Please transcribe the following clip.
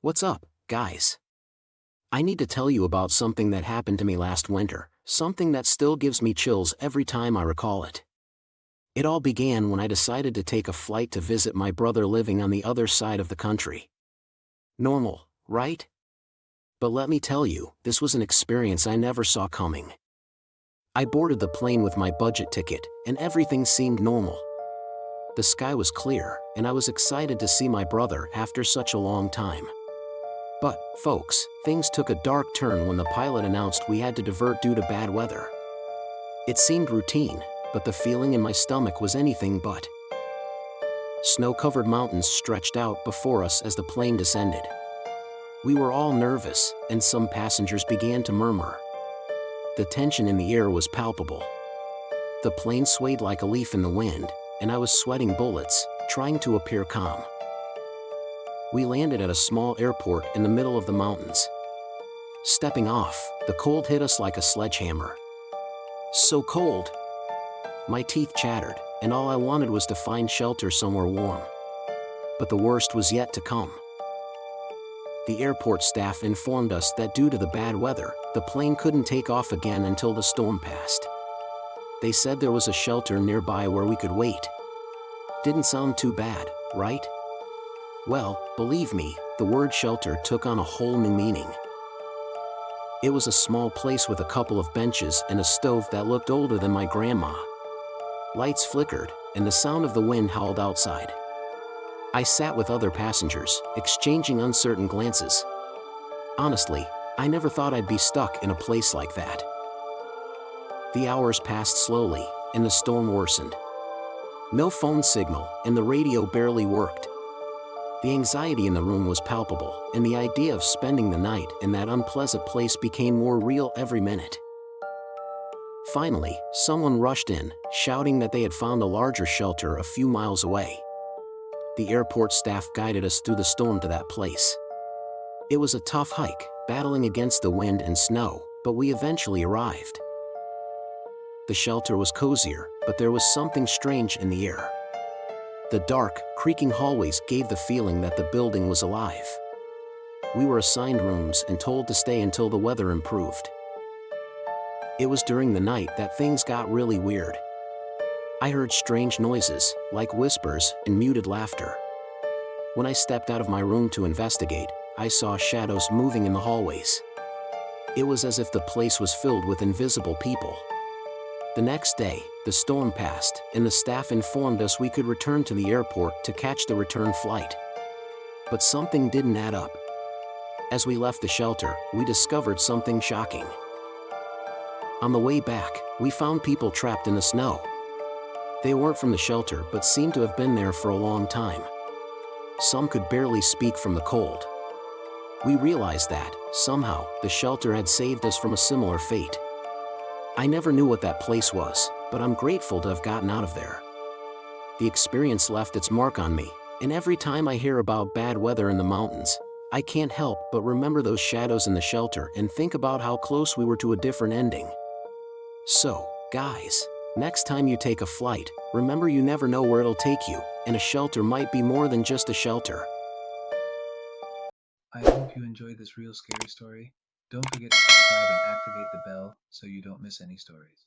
What's up, guys? I need to tell you about something that happened to me last winter, something that still gives me chills every time I recall it. It all began when I decided to take a flight to visit my brother living on the other side of the country. Normal, right? But let me tell you, this was an experience I never saw coming. I boarded the plane with my budget ticket, and everything seemed normal. The sky was clear, and I was excited to see my brother after such a long time. But, folks, things took a dark turn when the pilot announced we had to divert due to bad weather. It seemed routine, but the feeling in my stomach was anything but. Snow-covered mountains stretched out before us as the plane descended. We were all nervous, and some passengers began to murmur. The tension in the air was palpable. The plane swayed like a leaf in the wind, and I was sweating bullets, trying to appear calm. We landed at a small airport in the middle of the mountains. Stepping off, the cold hit us like a sledgehammer. So cold! My teeth chattered, and all I wanted was to find shelter somewhere warm. But the worst was yet to come. The airport staff informed us that due to the bad weather, the plane couldn't take off again until the storm passed. They said there was a shelter nearby where we could wait. Didn't sound too bad, right? Well, believe me, the word shelter took on a whole new meaning. It was a small place with a couple of benches and a stove that looked older than my grandma. Lights flickered, and the sound of the wind howled outside. I sat with other passengers, exchanging uncertain glances. Honestly, I never thought I'd be stuck in a place like that. The hours passed slowly, and the storm worsened. No phone signal, and the radio barely worked. The anxiety in the room was palpable, and the idea of spending the night in that unpleasant place became more real every minute. Finally, someone rushed in, shouting that they had found a larger shelter a few miles away. The airport staff guided us through the storm to that place. It was a tough hike, battling against the wind and snow, but we eventually arrived. The shelter was cozier, but there was something strange in the air. The dark, creaking hallways gave the feeling that the building was alive. We were assigned rooms and told to stay until the weather improved. It was during the night that things got really weird. I heard strange noises, like whispers and muted laughter. When I stepped out of my room to investigate, I saw shadows moving in the hallways. It was as if the place was filled with invisible people. The next day, the storm passed, and the staff informed us we could return to the airport to catch the return flight. But something didn't add up. As we left the shelter, we discovered something shocking. On the way back, we found people trapped in the snow. They weren't from the shelter but seemed to have been there for a long time. Some could barely speak from the cold. We realized that, somehow, the shelter had saved us from a similar fate. I never knew what that place was, but I'm grateful to have gotten out of there. The experience left its mark on me, and every time I hear about bad weather in the mountains, I can't help but remember those shadows in the shelter and think about how close we were to a different ending. So, guys, next time you take a flight, remember you never know where it'll take you, and a shelter might be more than just a shelter. I hope you enjoyed this real scary story. Don't forget to subscribe and activate the bell so you don't miss any stories.